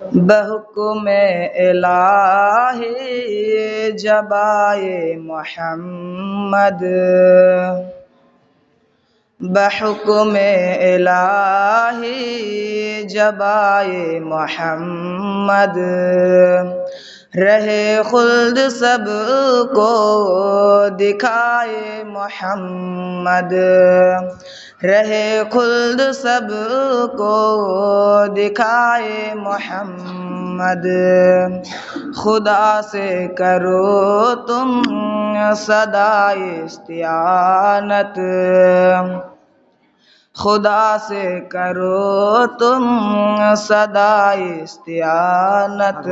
بحکم الہی جب آئے محمد، بحکم الہی جب آئے محمد، رہے خلد سب کو دکھائے محمد، رہے خلد سب کو دکھائے محمد، خدا سے کرو تم صدائے استعانت، خدا سے کرو تم صدائے استعانت،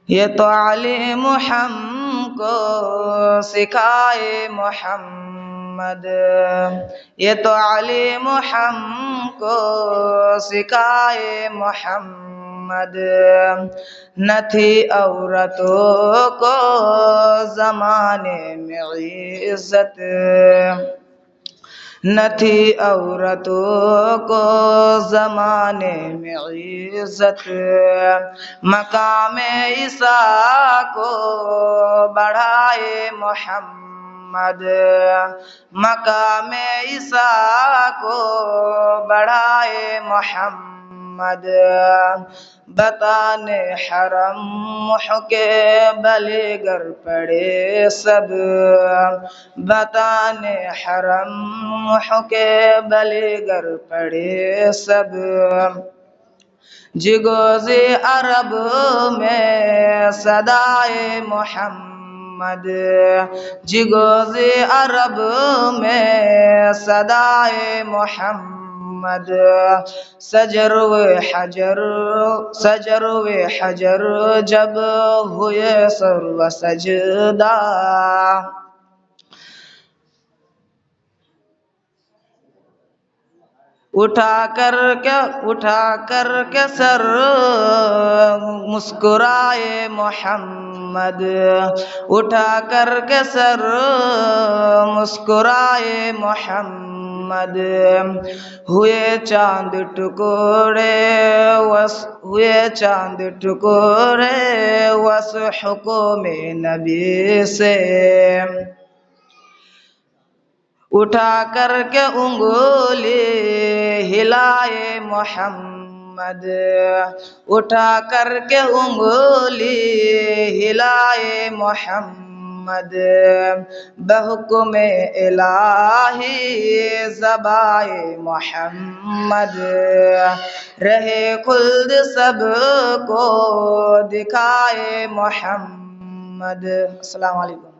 یہ تو علم ہم کو سکھائے محمد، یہ تو علم ہم کو سکھائے محمد، نہ تھی عورتوں کو زمانے میں عزت، نہ تھی عورتوں کو زمانے میں عزت، مقام عیسیٰ کو بڑھائے محمد، مقام عیسیٰ کو بڑھائے محمد، بطانے حرم کے بلے گر پڑے سب، بطانے حرم کے بلے گر پڑے سب، جگوز عرب میں صدائے محمد، جگوز عرب میں صدائے محمد، سجر و حجر، سجر و حجر جب ہوئے سر و سجدہ، اٹھا کر کے سر مسکرائے محمد، اٹھا کر کے سر مسکرائے محمد، ہوئے چاند ٹکڑے ہوئے چاند ٹکڑے وس حکم نبی سے، اٹھا کر کے انگلی ہلائے محمد، اٹھا کر کے انگلی ہلائے محمد، بحکم الہی ذبائے محمد، رہے خلد سب کو دکھائے محمد۔ السلام علیکم۔